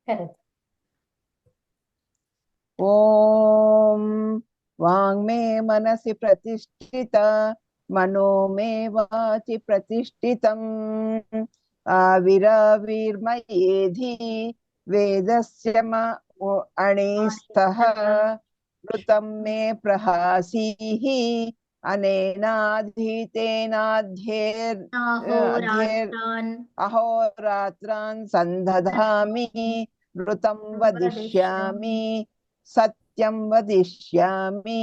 Correct. ఓం వాంగ్మే మనసి ప్రతిష్ఠిత మనో మే వాచి ప్రతిష్ఠితం ఆవిరావిర్మయేధి వేదస్య అణిస్థః ఋతం మే ప్రహాసీః అహోరాత్రాన్ సందధామి ఋతం వదిష్యామి సత్యం వదిష్యామి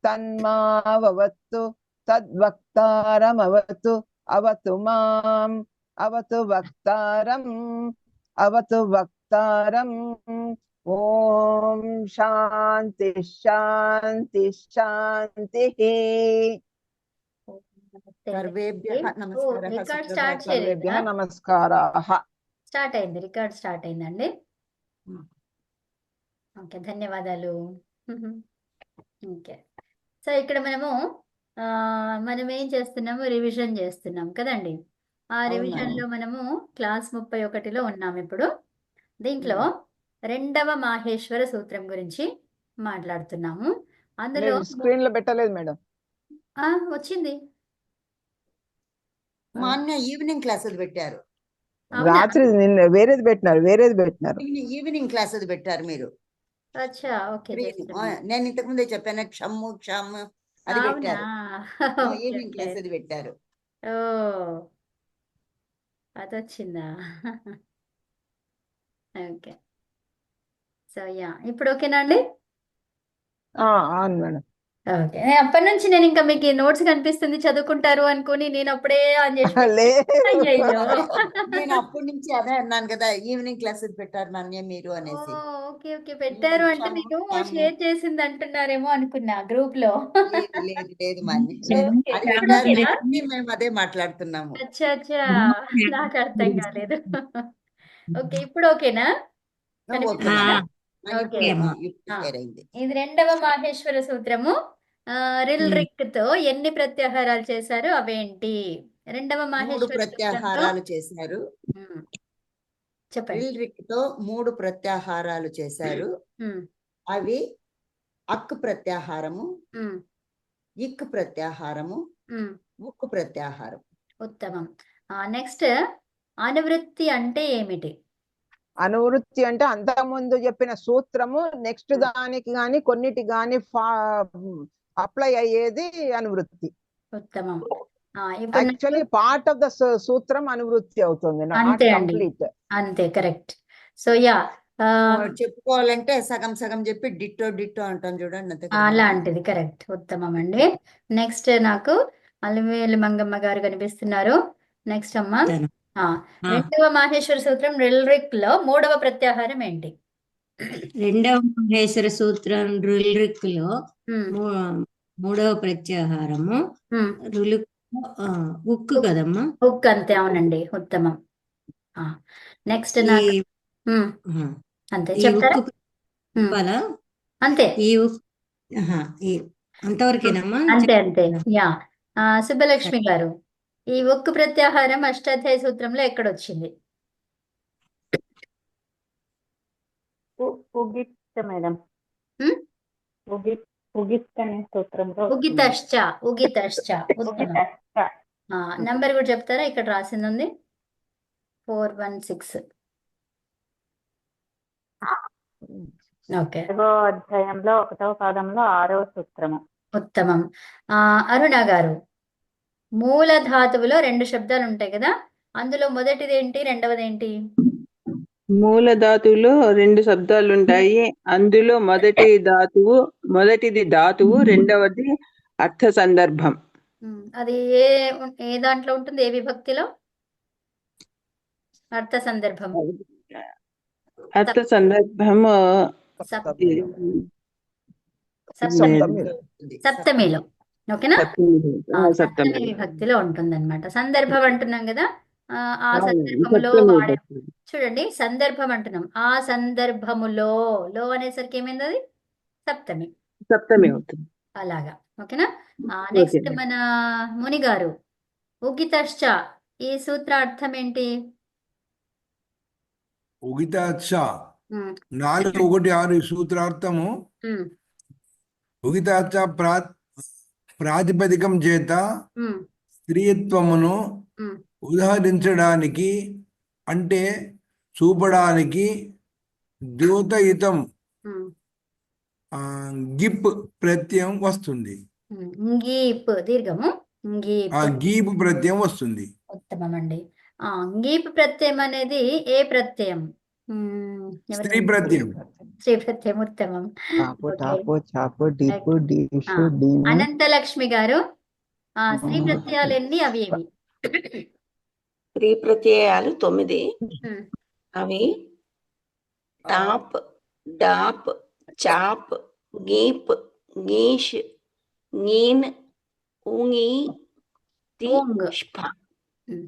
తన్మావవత్తు తద్వక్తారమవతు అవతు మాం అవతు వక్తారం ఓం శాంతి శాంతి శాంతి. సర్వేభ్యః నమస్కారః. రికార్డ్ స్టార్ట్ సర్వేభ్యః చేయలేదా? నమస్కారాః. స్టార్ట్ అయింది, రికార్డ్ స్టార్ట్ అయిందండి. ఓకే, ధన్యవాదాలు. ఓకే, సో ఇక్కడ మనం ఏం చేస్తున్నాము, రివిజన్ చేస్తున్నాం కదండి. ఆ రివిజన్ లో మనము క్లాస్ 31లో ఉన్నాం. ఇప్పుడు దీంట్లో రెండవ మాహేశ్వర సూత్రం గురించి మాట్లాడుతున్నాము. అందులో స్క్రీన్ లో పెట్టలేదు మేడం. వచ్చింది. మాన్య ఈవినింగ్ క్లాస్ అది పెట్టారు. రాత్రి నిన్న వేరేది పెట్టినారు. ఈవినింగ్ క్లాస్ అది పెట్టారు మీరు. అచ్చా, ఓకే. నేను ఇంతకు ముందే చెప్పాను, క్షమ్ము అది పెట్టారు. ఈవినింగ్ క్లాస్ అది పెట్టారు. ఓ, అదొచ్చిందా? ఓకే, సో ఇప్పుడు ఓకేనా అండి? అవును మేడం. ఓకే, అప్పటి నుంచి నేను ఇంకా మీకు నోట్స్ కనిపిస్తుంది చదువుకుంటారు అనుకుని నేను అప్పుడే ఆన్ చేసి అయ్యయ్యో. నేను అప్పటి నుంచి అదే అన్నాను కదా, ఈవినింగ్ క్లాస్ పెట్టారు నాన్య మీరు అనేసి. ఓకే ఓకే, పెట్టారు అంటే నేను షేర్ చేసింది అంటున్నారేమో అనుకున్నా గ్రూప్ లో. లేదు మాన్య, మేము అదే మాట్లాడుతున్నాము. అచ్చా అచ్చా, నాకు అర్థం కాలేదు. ఓకే, ఇప్పుడు ఓకేనా? ఇది రెండవ మాహేశ్వర సూత్రము. రిక్ తో ఎన్ని ప్రత్యాహారాలు చేశారు, అవేంటి? రెండవ మాహేశ్వర ప్రత్యాహారాలు చేశారు. చెప్పండి. రిక్ తో 3 ప్రత్యాహారాలు చేశారు. అవి అక్ ప్రత్యాహారము, ఇక్ ప్రత్యాహారము, ఉక్ ప్రత్యాహారం. ఉత్తమం. నెక్స్ట్, అనువృత్తి అంటే ఏమిటి? అనువృత్తి అంటే అంతకుముందు చెప్పిన సూత్రము నెక్స్ట్ దానికి గాని కొన్నిటి గాని అప్లై అయ్యేది అనువృత్తి. ఉత్తమం. యాక్చువల్లీ పార్ట్ ఆఫ్ ద సూత్రం అనువృత్తి అవుతుంది, అంతే అండి, అంతే, కరెక్ట్. సో చెప్పుకోవాలంటే సగం సగం చెప్పి డిట్టో అంటాం చూడండి, అలాంటిది. కరెక్ట్, ఉత్తమం అండి. నెక్స్ట్ నాకు అలివేలు మంగమ్మ గారు కనిపిస్తున్నారు. నెక్స్ట్ అమ్మా, రెండవ మాహేశ్వర సూత్రం రిక్ లో 3వ ప్రత్యాహారం ఏంటి? రెండవ మహేశ్వర సూత్రం రిక్ లో 3వ ప్రత్యాహారము ఉక్కు కదమ్మా? ఉక్కు, అంతే, అవునండి, ఉత్తమం. నెక్స్ట్ అంతే చెప్తారా? అంతే, అంతవరకేనమ్మా? అంతే అంతే. సుబ్బలక్ష్మి గారు, ఈ ఉక్కు ప్రత్యాహారం అష్టాధ్యాయ సూత్రంలో ఎక్కడొచ్చింది? మేడం, నంబర్ కూడా చెప్తారా? ఇక్కడ రాసింది ఉంది 416. ఓకే, అధ్యాయంలో 1వ పాదంలో 6వ సూత్రము. ఉత్తమం. అరుణ గారు, మూల ధాతువులో 2 శబ్దాలు ఉంటాయి కదా, అందులో మొదటిది ఏంటి, రెండవది ఏంటి? మూల ధాతువులో 2 శబ్దాలు ఉంటాయి, అందులో మొదటిది ధాతువు, రెండవది అర్థ సందర్భం. అది ఏ దాంట్లో ఉంటుంది, ఏ విభక్తిలో? అర్థ సందర్భం. అర్థ సందర్భము సప్తమిలో. ఓకేనా? సప్తమి విభక్తిలో ఉంటుందన్నమాట. సందర్భం అంటున్నాం కదా, ఆ సందర్భములో వాడే. చూడండి, సందర్భం అంటున్నాం, ఆ సందర్భములో లో అనేసరికి ఏమైంది, అది సప్తమి అవుతుంది. అలాగా. ఓకేనా? నెక్స్ట్ మన ముని గారు, ఉగితశ్చ, ఈ సూత్ర అర్థం ఏంటి? ఉగితాచ ఉమ్, 4:1-6 సూత్రార్థము ఉమ్, ఉగితాచ ప్రాతిపదికం చేత ఉమ్, స్త్రీత్వమును ఉమ్, ఉదహరించడానికి అంటే చూపడానికి ద్యోతయుతం ఉమ్, గిప్ ప్రత్యయం వస్తుంది. ఇంగీప్ దీర్ఘము ఇంగీప్. గీపు ప్రత్యయం వస్తుంది. ఉత్తమం అండి. ఇంగీప్ ప్రత్యయం అనేది ఏ ప్రత్యయం? స్త్రీ ప్రత్యయం. శ్రీ ప్రత్యయం. ఉత్తమం. Top okay. టాపు చాపు డిప్పు డీషు ఆ, డీము అనంతలక్ష్మి గారు, స్త్రీ ప్రత్యయాలు ఎన్ని, అవి ఏవి? స్త్రీ ప్రత్యయాలు 9. ఉమ్, అవి టాప్, డాప్, చాప్, గీప్, గీష్, గీన్, ఊంగి, తి, ఊంగ్.ష్ప, ఉమ్,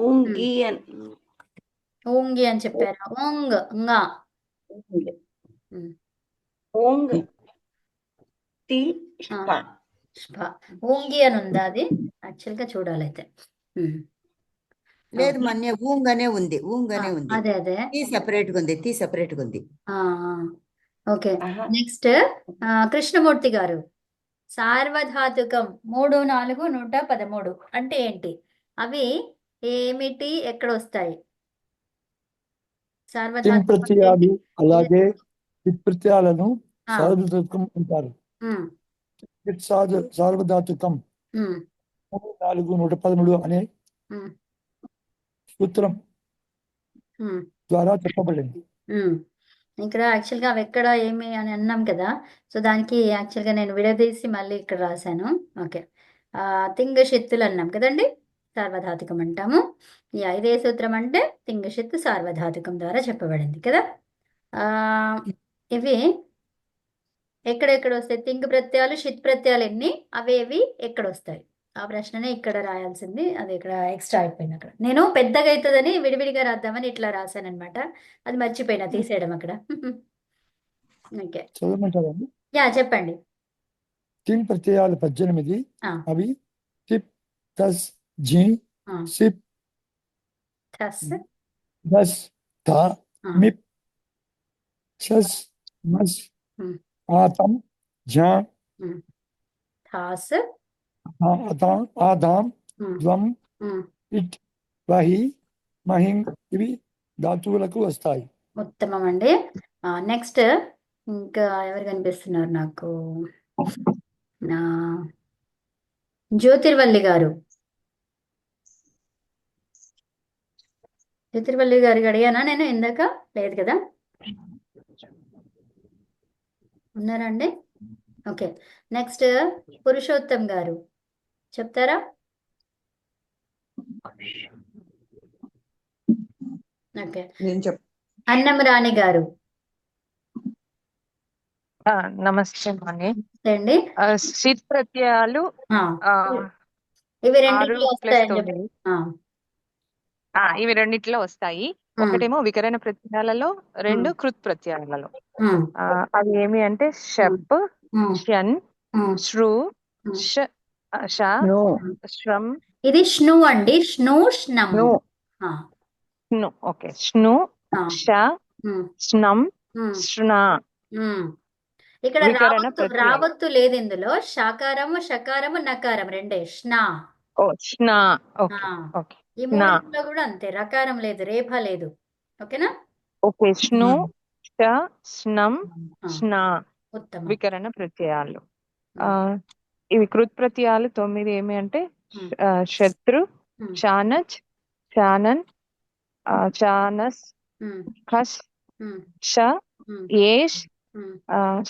ఊంగి ఊంగి అని చెప్పారు. ఊంగ్ ఉంగా. ఉమ్, ఊంగ్, తి, ఆ,ష్ప. స్ప. ఊంగి అని ఉందా? అది యాక్చువల్గా చూడాలైతే. ఉమ్, లేదు ఓకే. మన్య ఊంగనే ఉంది, ఊంగనే ఉంది. అదే అదే. టీ సెపరేట్గా ఉంది, టీ సెపరేట్గా ఉంది. ఆ, ఓకే. ఆహా. నెక్స్ట్ కృష్ణమూర్తి గారు, సార్వధాతుకం 3, 4, 113 అంటే ఏంటి? అవి ఏమిటి, ఎక్కడ వస్తాయి? తింగ్ సార్వధాతుకం ప్రత్యయాలు అలాగే ఇది- టిప్ ప్రత్యయాలను ఆ, సార్వధాతుకం అంటారు. ఉమ్, సార్వధాతుకం ఉమ్, 3, 4, 113 అనే ఉమ్, సూత్రం ఉమ్, ద్వారా చెప్పబడింది. ఉమ్. ఇక్కడ యాక్చువల్గా అవి ఎక్కడ ఏమి అని అన్నాం కదా, సో దానికి యాక్చువల్గా నేను విడదీసి మళ్ళీ ఇక్కడ రాశాను. ఓకే. తింగషిత్తులు అన్నాం కదండి, సార్వధాతుకం అంటాము. ఇదే సూత్రం అంటే తింగషిత్తు సార్వధాతుకం ద్వారా చెప్పబడింది కదా. ఆ, ఇవి ఎక్కడెక్కడ వస్తాయి? తింగ ప్రత్యయాలు, షిత్ ప్రత్యయాలు ఎన్ని, అవేవి ఎక్కడ వస్తాయి? ఆ ప్రశ్ననే ఇక్కడ రాయాల్సింది, అది ఇక్కడ ఎక్స్ట్రా అయిపోయింది. అక్కడ నేను పెద్దగా అవుతుందని విడివిడిగా రాద్దామని ఇట్లా రాశాను అనమాట. అది మర్చిపోయినా తీసేయడం అక్కడ. ఓకే. చదవమంటారండి. చెప్పండి. తింగ్ ప్రత్యయాలు 18. ఆ, అవి టిప్, తస్, జిన్, ఆ, సిప్, థస్, దస్, థ, ఆ, మిప్, షస్, మస్, ఉమ్, ఆతం, ఝ, ఉమ్, థాస్, అతాం, ఆదాం, ఉమ్, ధ్వం, ఉమ్. ఇట్, వహి, మహిం ఇవి ధాతువులకు వస్తాయి. ఉత్తమం అండి. నెక్స్ట్ ఇంకా ఎవరు కనిపిస్తున్నారు నాకు? నా జ్యోతిర్వల్లి గారు. జ్యోతిర్వల్లి గారికి అడిగానా నేను ఇందాక? లేదు కదా, ఉన్నారా అండి? ఓకే. నెక్స్ట్ పురుషోత్తం గారు చెప్తారా? ఓకే. నేను చెప్ అన్నం రాణి గారు నమస్తే అండి. అండి. షిత్ ప్రత్యయాలు ఆ, ఇవి 6 రెండిట్లో + వస్తాయని చెప్పి. 9. ఇవి రెండిట్లో వస్తాయి. ఒకటేమో వికరణ ప్రత్యయాలలో, 2 కృత్ ప్రత్యయాలలో. అవి ఏమి అంటే షప్, షన్, శ్రు, ష, శ్రం. ఇదిష్ను అండి.ష్ను,ష్నం. స్ను. ఓకే. స్ను, ష, స్నం, శ్నా. ఇక్కడ వికరణ ప్రత్యయాలు. రావత్తు లేదు ఇందులో. షకారము, షకారము, నకారం రెండే.ష్నా. స్నా. ఓకే. ఓకే. ఈ మూడింటిలో కూడా అంతే, రకారం లేదు, రేఫ లేదు. ఓకేనా? ఓకే. స్ను, ష, స్నం, స్నా ఉత్తమం. వికరణ ప్రత్యయాలు. ఇవి కృత్ ప్రత్యయాలు 9 ఏమి అంటే శత్రు, చానచ్, చానన్, చానస్, ఖస్, ష, ఏష్,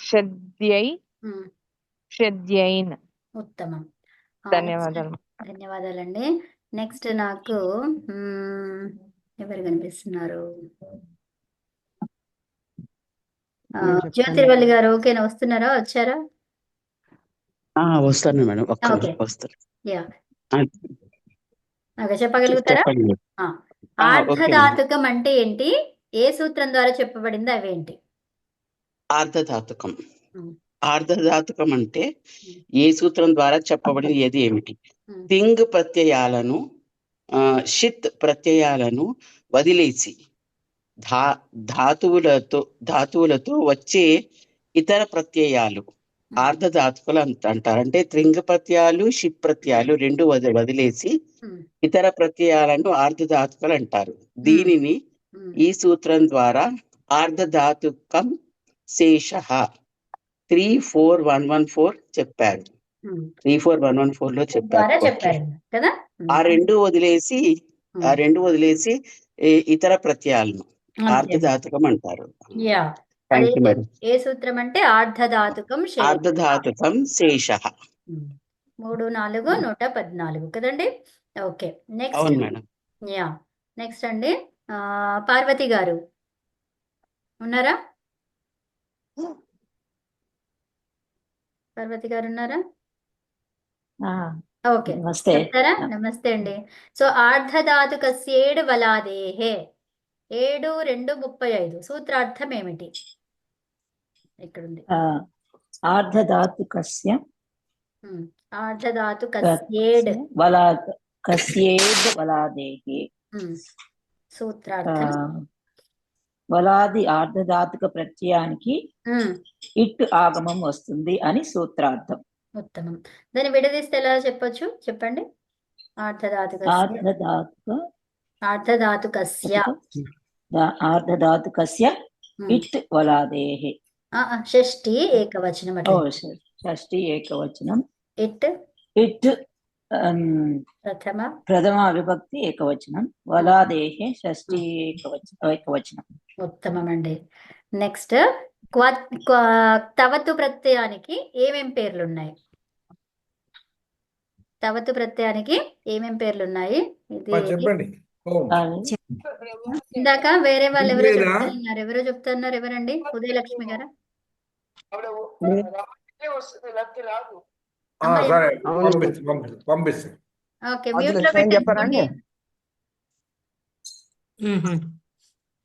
షద్యై, షద్యైన్. ఉత్తమం. ధన్యవాదాలు. ధన్యవాదాలండి. నెక్స్ట్ నాకు ఎవరు కనిపిస్తున్నారు? జ్యోతిర్వల్లి గారు. ఓకేనా, వస్తున్నారా? వచ్చారా? వస్తాను మేడం. ఓకే. వస్తాను. ఓకే, చెప్పగలుగుతారా? చెప్పండి. ఆర్ధధాతుకం అంటే ఏంటి? ఏ సూత్రం ద్వారా చెప్పబడింది? అవేంటి? ఆర్ధధాతుకం. ఆర్ధధాతుకం అంటే ఏ సూత్రం ద్వారా చెప్పబడింది ఏది ఏమిటి? తింగ్ ప్రత్యయాలను షిత్ ప్రత్యయాలను వదిలేసి ధాతువులతో వచ్చే ఇతర ప్రత్యయాలు ఆర్ధధాతుకులు అంటారు. అంటే త్రింగ ప్రత్యయాలు షిత్ ప్రత్యయాలు రెండు వదిలేసి ఇతర ప్రత్యయాలను ఆర్ధధాతుకులు అంటారు. దీనిని ఈ సూత్రం ద్వారా ఆర్ధధాతుకం శేష 34114 చెప్పారు. 34114 లో చెప్పారు. ఓకే. కదా. ఆ రెండు వదిలేసి ఇతర ప్రత్యయాలను ఆర్ధధాతుకం అంటారు. Yeah, thank you madam. ఏ సూత్రం అంటే ఆర్ధధాతుకం ఆర్ధధాతుకం శేష. 3, 4, 114 కదండి. Okay, next. అవును మేడం. యా, నెక్స్ట్ అండి. పార్వతి గారు ఉన్నారా? పార్వతి గారు ఉన్నారా? ఓకే, నమస్తే. చెప్తారా? నమస్తే అండి. సో ఆర్ధధాతుకస్యేడు వలాదేహే 7, 2, 35 సూత్రార్థం ఏమిటి? ఇక్కడుంది. ఆర్ధధాతుకస్య ఆర్ధధాతుకస్యేడ్ కస్యేద్ వలాదేహి సూత్రార్థం. వలాది ఆర్ధధాతుక ప్రత్యయానికి ఇట్ ఆగమం వస్తుంది అని సూత్రార్థం. ఉత్తమం. దాన్ని విడదీస్తే ఎలా చెప్పొచ్చు? చెప్పండి. ఆర్ధధాతుకస్య ఇట్ వలాదేహి. షష్ఠి ఏకవచనం. షష్ఠి ఏకవచనం. ఇట్ ప్రథమ విభక్తి ఏకవచనం. వలాదేహి షష్ఠి ఏకవచనం. ఉత్తమం అండి. నెక్స్ట్, తవతు ప్రత్యయానికి ఏమేం పేర్లు ఉన్నాయి? తవతు ప్రత్యయానికి ఏమేం పేర్లు ఉన్నాయి? ఇది చెప్పండి. ఇందాక వేరే వాళ్ళు ఎవరో చెప్తున్నారు. ఎవరండి? ఉదయలక్ష్మి గారా? ఓకే, మ్యూట్ లో పెట్టండి.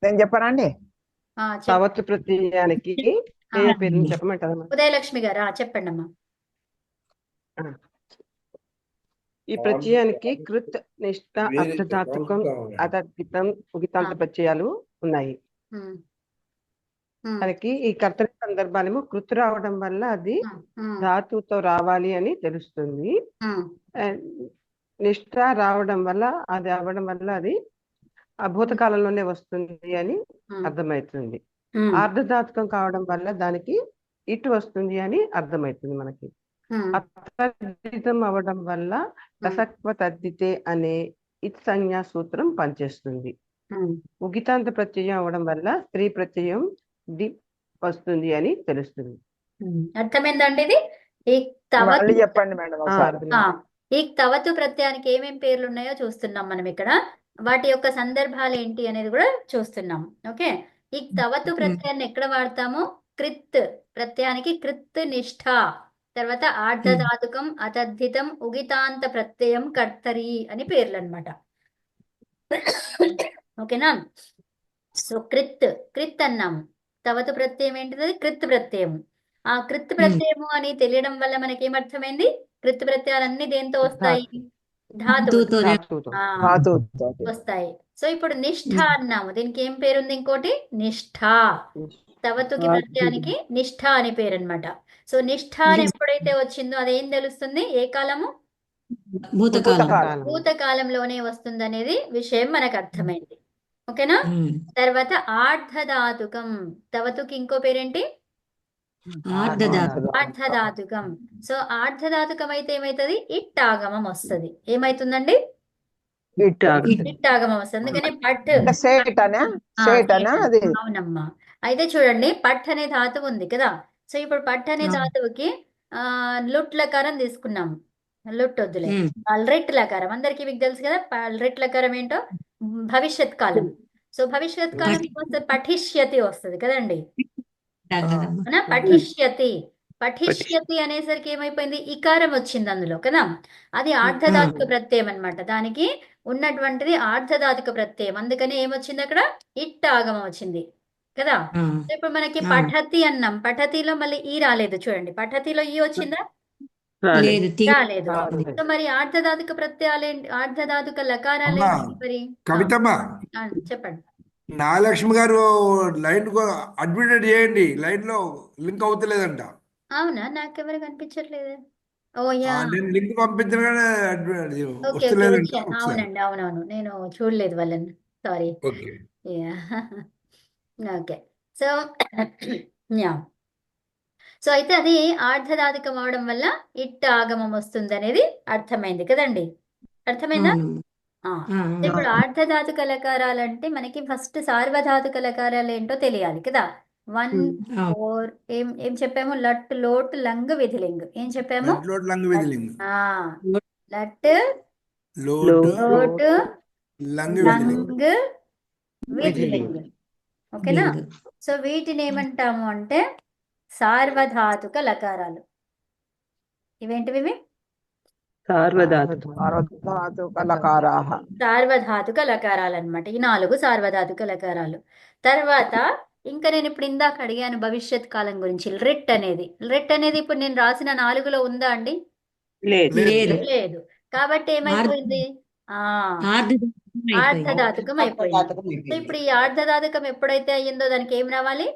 నేను చెప్పారా అండి? తవత్తు ప్రత్యయానికి చెప్పమంటారా? ఉదయలక్ష్మి గారా, చెప్పండి అమ్మా. ఈ ప్రత్యయానికి కృత్, నిష్ఠ, అర్ధధాతుకం, అతద్ధితం, ఉగితాంత ప్రత్యయాలు ఉన్నాయి. మనకి ఈ కర్తరి సందర్భాలేమో కృత్ రావడం వల్ల అది ధాతుతో రావాలి అని తెలుస్తుంది. నిష్ఠ రావడం వల్ల అది భూతకాలంలోనే వస్తుంది అని అర్థమవుతుంది. ఆర్ధధాతుకం కావడం వల్ల దానికి ఇటు వస్తుంది అని అర్థమవుతుంది మనకి. అతద్ధితం అవడం వల్ల రసత్వ తద్దితే అనే ఇత్ సంజ్ఞా సూత్రం పనిచేస్తుంది. ఉగితాంత ప్రత్యయం అవడం వల్ల స్త్రీ ప్రత్యయం ది వస్తుంది అని తెలుస్తుంది. అర్థమైందండి ఇది? చెప్పండి మేడం. ఈ తవతు ప్రత్యయానికి ఏమేం పేర్లు ఉన్నాయో చూస్తున్నాం మనం ఇక్కడ. వాటి యొక్క సందర్భాలు ఏంటి అనేది కూడా చూస్తున్నాం. ఓకే, ఈ తవతు ప్రత్యయాన్ని ఎక్కడ వాడతామో? కృత్ ప్రత్యయానికి కృత్, నిష్ఠ, తర్వాత ఆర్ధధాతుకం, అతద్ధితం, ఉగితాంత ప్రత్యయం, కర్తరి అని పేర్లు అన్నమాట. ఓకేనా? సో కృత్ అన్నాము. తవతు ప్రత్యయం ఏంటిది? కృత్ ప్రత్యయం. ఆ కృత్ ప్రత్యయము అని తెలియడం వల్ల మనకి ఏమర్థమైంది? కృత్ ప్రత్యయాలన్నీ దేంతో వస్తాయి? ధాతువుతో వస్తాయి. సో ఇప్పుడు నిష్ఠ అన్నాము. దీనికి ఏం పేరుంది? ఇంకోటి నిష్ఠ. తవతుకి ప్రత్యయానికి నిష్ఠ అని పేరు అనమాట. సో నిష్ఠ అని ఎప్పుడైతే వచ్చిందో అదేం తెలుస్తుంది? ఏ కాలము? భూతకాలంలోనే వస్తుంది అనేది విషయం మనకు అర్థమైంది. ఓకేనా? తర్వాత ఆర్ధధాతుకం. తవతుకి ఇంకో పేరేంటి? ఆర్ధధాతుకం. సో ఆర్ధధాతుకం అయితే ఏమైతుంది? ఇట్ ఆగమం వస్తుంది. ఏమైతుందండి? ఇట్ ఆగమం వస్తుంది. అందుకనే పట్. అవునమ్మా. అయితే చూడండి, పట్ అనే ధాతువు ఉంది కదా. సో ఇప్పుడు పట్ అనే ధాతువుకి లుట్ లకారం తీసుకున్నాము. లుట్ వద్దులే, అల్రెట్ లకారం. అందరికి మీకు తెలుసు కదా అల్రెట్ లకారం ఏంటో? భవిష్యత్ కాలం. సో భవిష్యత్ కాలం వస్తుంది, పఠిష్యతి వస్తుంది కదండి. పఠిష్యతి అనేసరికి ఏమైపోయింది? ఇకారం వచ్చింది అందులో కదా. అది ఆర్ధధాతుక ప్రత్యయం అన్నమాట. దానికి ఉన్నటువంటిది ఆర్ధధాతుక ప్రత్యయం. అందుకని ఏమొచ్చింది అక్కడ? ఇట్ ఆగమం వచ్చింది కదా. ఇప్పుడు మనకి పఠతి అన్నాం. పఠతిలో మళ్ళీ ఈ రాలేదు చూడండి. పఠతిలో ఈ వచ్చిందా? లేదు రాలేదు. సో మరి ఆర్ధధాతుక ప్రత్యయాలు ఏంటి? ఆర్ధధాతుక లకారాలు అమ్మా ఏంటి మరి? కవితమ్మ, చెప్పండి. నాగలక్ష్మి గారు లైన్ అడ్మిట్ చేయండి, లైన్ లో లింక్ అవుతలేదంట. అవునా, నాకెవరు కనిపించట్లేదు. ఓ యా, నేను లింక్ పంపించిన కానీ ఓకే ఓకే, వస్తలేదంట. వచ్చాను. ఒకసారి అవునండి, అవునవును, నేను చూడలేదు వాళ్ళని, sorry. Okay. Yeah, okay. So yeah, so అయితే అది ఆర్ధధాతుకం అవడం వల్ల ఇట్ ఆగమం వస్తుంది అనేది అర్థమైంది కదండి. అర్థమైందా? ఇప్పుడు ఆర్ధధాతుక లకారాలు అంటే మనకి ఫస్ట్ సార్వధాతుక లకారాలు ఏంటో తెలియాలి కదా. 1 4 ఏం ఏం చెప్పాము? లట్ లోట్ లంగ్ విధిలింగ్. ఏం చెప్పాము? లట్ లోట్ లంగ్ విధిలింగ్. లట్ లోట్ లోట్ లంగ్ విధిలింగ్. లంగ్ విధిలింగ్. ఓకేనా? సో వీటిని ఏమంటాము అంటే సార్వధాతుక లకారాలు. ఇవేంటివి ఇవి? సార్వధాతుక లకారాః. సార్వధాతుక లకారాలు అనమాట. ఈ 4 సార్వధాతుక లకారాలు. తర్వాత ఇంకా నేను ఇప్పుడు ఇందాక అడిగాను భవిష్యత్ కాలం గురించి. రిట్ అనేది ఇప్పుడు నేను రాసిన 4లో ఉందా అండి? లేదు. కాబట్టి ఏమైపోయింది? ఆర్ధధాతుకం అయిపోయింది. సో ఇప్పుడు ఈ ఆర్ధధాతుకం ఎప్పుడైతే అయ్యిందో దానికి ఏం రావాలి?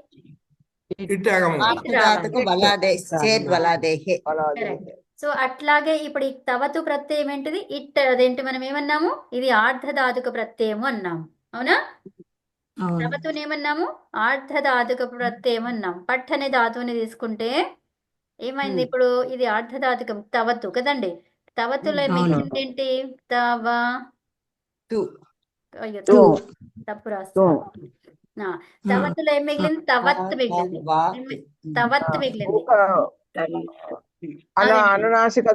ఇట్ ఆగమం. ఆర్ధధాతుక బలాదే చేద్ బలాదేహే. కరెక్ట్. సో అట్లాగే ఇప్పుడు ఈ తవతు ప్రత్యయం ఏంటిది? ఇట్. అదేంటి మనం ఏమన్నాము? ఇది ఆర్ధధాతుక ప్రత్యయము అన్నాము, అవునా? తవతుని ఏమన్నాము? ఆర్ధధాతుక ప్రత్యయం అన్నాం. పట్ అనే ధాతువుని తీసుకుంటే ఏమైంది? ఇప్పుడు ఇది ఆర్ధధాతుకం తవతు కదండి. తవతులో మిగిలింది ఏంటి? అయ్యో, తప్పు రాస్తున్నా. తవతులో ఏం మిగిలింది? తవత్ మిగిలింది. తవత్ మిగిలింది. అనునాసిక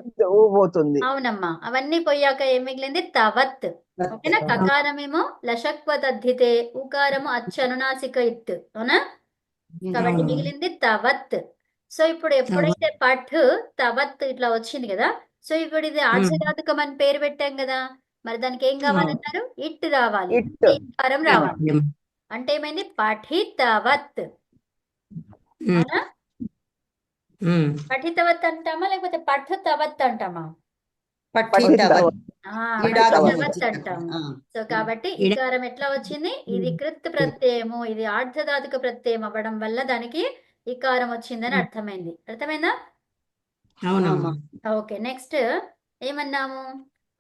పోతుంది. అవునమ్మా, అవన్నీ పోయాక ఏం మిగిలింది? తవత్. ఓకేనా? కకారమేమో లషక్వతద్ధితే, ఉకారము అచ్చనునాసిక ఇత్, అవునా? కాబట్టి మిగిలింది తవత్. సో ఇప్పుడు ఎప్పుడైతే పఠ్ తవత్ ఇట్లా వచ్చింది కదా, సో ఇప్పుడు ఇది ఆర్ధధాతుకం అని పేరు పెట్టాం కదా, మరి దానికి ఏం కావాలన్నారు? ఇట్ రావాలి, ఈకారం రావాలి. అంటే ఏమైంది? పఠితవత్. అవునా? పఠితవత్ అంటామా లేకపోతే పఠుతవత్ అంటామా? పఠితవత్. పఠితవత్ అంటాము. సో కాబట్టి ఈకారం ఎట్లా వచ్చింది? ఇది కృత్ ప్రత్యయము, ఇది ఆర్ధధాతుక ప్రత్యయం అవ్వడం వల్ల దానికి ఈకారం వచ్చిందని అర్థమైందా? ఓకే. నెక్స్ట్ ఏమన్నాము?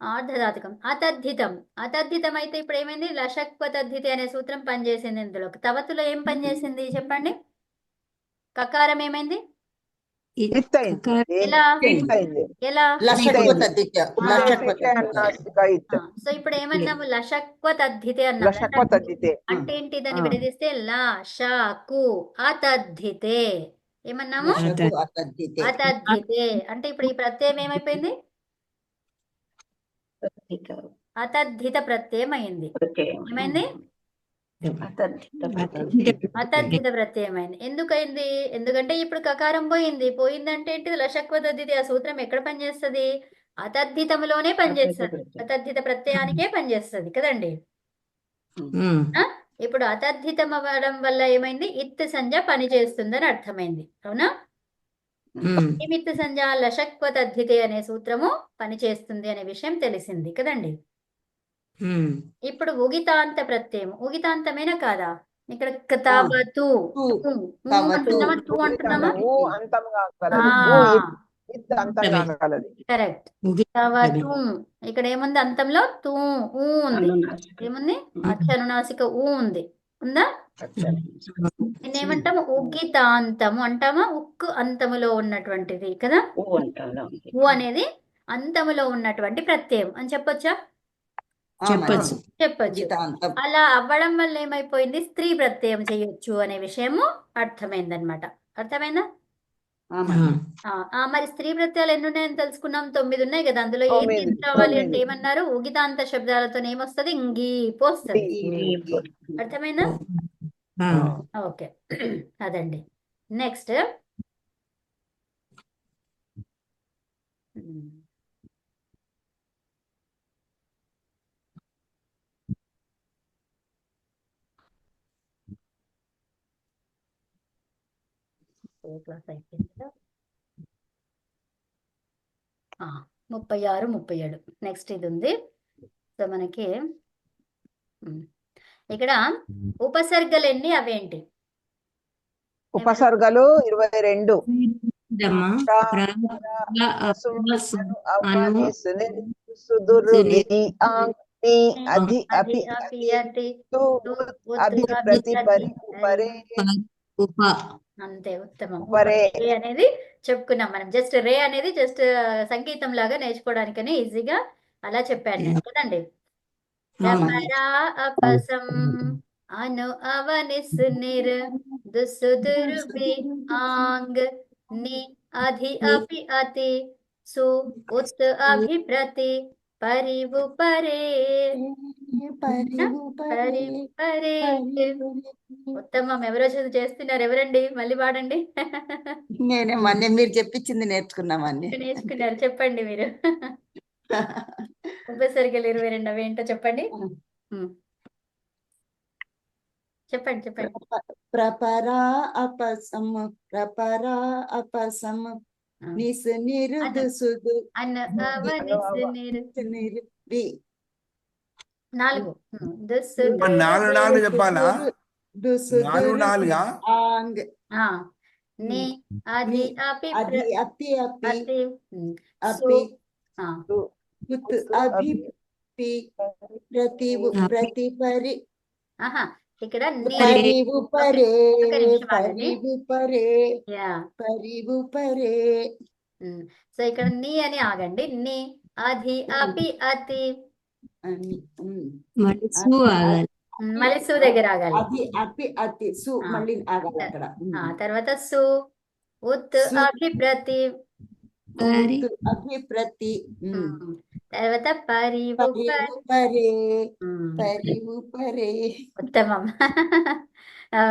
ఆర్ధధాతుకం అతద్ధితం. అతద్ధితం అయితే ఇప్పుడు ఏమైంది? లషక్వతద్ధితి అనే సూత్రం పనిచేసింది ఇందులో. తవతులో ఏం పనిచేసింది చెప్పండి? కకారం ఏమైంది? ఎలా? సో ఇప్పుడు ఏమన్నాము? లషక్వతద్ధితే అన్నాము. అంటే ఏంటి? దాన్ని విడదీస్తే లా ష కు అతద్ధితే. ఏమన్నాము? అతద్ధితే. అంటే ఇప్పుడు ఈ ప్రత్యయం ఏమైపోయింది? అతద్ధిత ప్రత్యయం అయింది. ఏమైంది? అతద్ధిత ప్రత్యయం అయింది. ఎందుకైంది? ఎందుకంటే ఇప్పుడు కకారం పోయిందంటే ఏంటిది? లషక్వతద్ధితి. ఆ సూత్రం ఎక్కడ పనిచేస్తుంది? అతద్ధితములోనే పనిచేస్తుంది. అతద్ధిత ప్రత్యయానికే పనిచేస్తుంది కదండి. ఇప్పుడు అతద్ధితం అవ్వడం వల్ల ఏమైంది? ఇత్ సంజ్ఞ పనిచేస్తుందని అర్థమైంది, అవునా? నిమిత్త సంజ్ఞ లషక్వతద్ధితే అనే సూత్రము పనిచేస్తుంది అనే విషయం తెలిసింది కదండి. ఇప్పుడు ఉగితాంత ప్రత్యయం. ఉగితాంతమేనా కాదా? ఇక్కడ తవతు అంటున్నామా? తూ అంటున్నామా? కరెక్ట్. తవతు. ఇక్కడ ఏముంది? అంతంలో తూ ఉంది. ఏముంది? అచ్చనునాసిక ఉంది, ఉందా? ఏమంటాము? ఉగితాంతము అంటామా? ఉక్కు అంతములో ఉన్నటువంటిది కదా. ఊ అనేది అంతములో ఉన్నటువంటి ప్రత్యయం అని చెప్పొచ్చా? చెప్పొచ్చు. అలా అవ్వడం వల్ల ఏమైపోయింది? స్త్రీ ప్రత్యయం చేయొచ్చు అనే విషయము అర్థమైందనమాట. అర్థమైందా? మరి స్త్రీ ప్రత్యయాలు ఎన్ని ఉన్నాయని తెలుసుకున్నాం. 9 ఉన్నాయి కదా. అందులో ఏం తీసుకురావాలి అంటే ఏమన్నారు? ఉగితాంత శబ్దాలతో ఏమొస్తుంది? ఇంగీపు వస్తుంది. అర్థమైందా? ఓకే. అదండి. నెక్స్ట్ క్లాస్ అయిపోయింది కదా. 36, 37. నెక్స్ట్ ఇది ఉంది. సో మనకి ఇక్కడ ఉపసర్గలు ఎన్ని, అవేంటి? ఉపసర్గలు 22. అంతే, ఉత్తమం. రే అనేది చెప్పుకున్నాం మనం. జస్ట్ రే అనేది జస్ట్ సంగీతం లాగా నేర్చుకోవడానికని ఈజీగా అలా చెప్పాను నేను కదండి. రపరా అపసం అను అవనిస్ నిర్ దుసుదుర్ బి ఆంగ్ ని అధి అపి అతి సు ఉత్ అభిప్రతి పరివు పరే పరివు పరే. ఉత్తమం. ఎవరో చేస్తున్నారు, ఎవరండి? మళ్ళీ పాడండి. నేనే మొన్నే మీరు చెప్పించింది నేర్చుకున్నామని. నేర్చుకున్నారు, చెప్పండి మీరు. ఉపసర్గలు 22 అవేంటో చెప్పండి. చెప్పండి చెప్పండి. ప్రపరా అపసం ప్రపరా అపసం నిస్ నిరుద్ సుదు అన్న అవనిస్ నిర్ 4. నాలుగు చెప్పాలా? ఆంగ్ ని అధి అపి అధి అపి అపి అతి అపి ఉత్ అభి ప్రతివు ప్రతి పరి. ఇక్కడ పరివు పరే ఒక నిమిషం ఆగండి. పరివు పరే యా. పరివు పరే. సో ఇక్కడ నీ అని ఆగండి. ని అధి అపి అతి మళ్ళీ సు దగ్గర ఆగాలి. అది అపి అతి సు మళ్ళీ ఆగాలి అక్కడ. తర్వాత సు ఉత్ అభిప్రతి అభిప్రతి. తర్వాత పరివు పరే పరివు పరే. ఉత్తమం.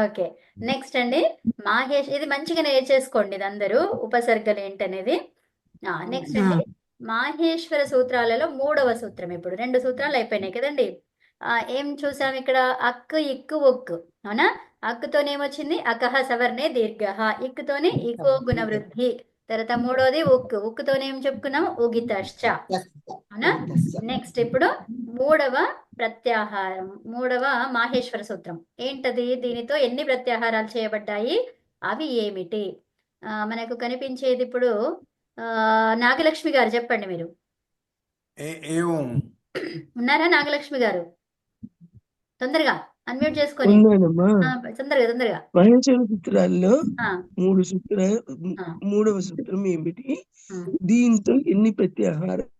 ఓకే, నెక్స్ట్ అండి మాహేష్. ఇది మంచిగా నేర్చేసుకోండి ఇది అందరూ, ఉపసర్గలు ఏంటనేది. నెక్స్ట్ అండి మాహేశ్వర సూత్రాలలో 3వ సూత్రం. ఇప్పుడు 2 సూత్రాలు అయిపోయినాయి కదండి. ఏం చూసాం ఇక్కడ? అక్కు ఇక్కు ఒక్కు, అవునా? అక్కుతోనేమొచ్చింది? అకహ సవర్ణే దీర్ఘ, ఇక్కుతోనే ఇకో గుణ వృద్ధి. తర్వాత 3వది ఉక్కు, ఉక్కుతోనేం చెప్పుకున్నాం? ఉగితశ్చ, అవునా? నెక్స్ట్ ఇప్పుడు 3వ ప్రత్యాహారం, 3వ మాహేశ్వర సూత్రం ఏంటది? దీనితో ఎన్ని ప్రత్యాహారాలు చేయబడ్డాయి, అవి ఏమిటి? మనకు కనిపించేది ఇప్పుడు నాగలక్ష్మి గారు చెప్పండి. మీరు ఉన్నారా నాగలక్ష్మి గారు? తొందరగా అన్మ్యూట్ చేసుకొని తొందరగా. మహేశ్వర సూత్రాల్లో 3వ సూత్రం ఏమిటి? దీంతో ఎన్ని ప్రత్యాహారాలు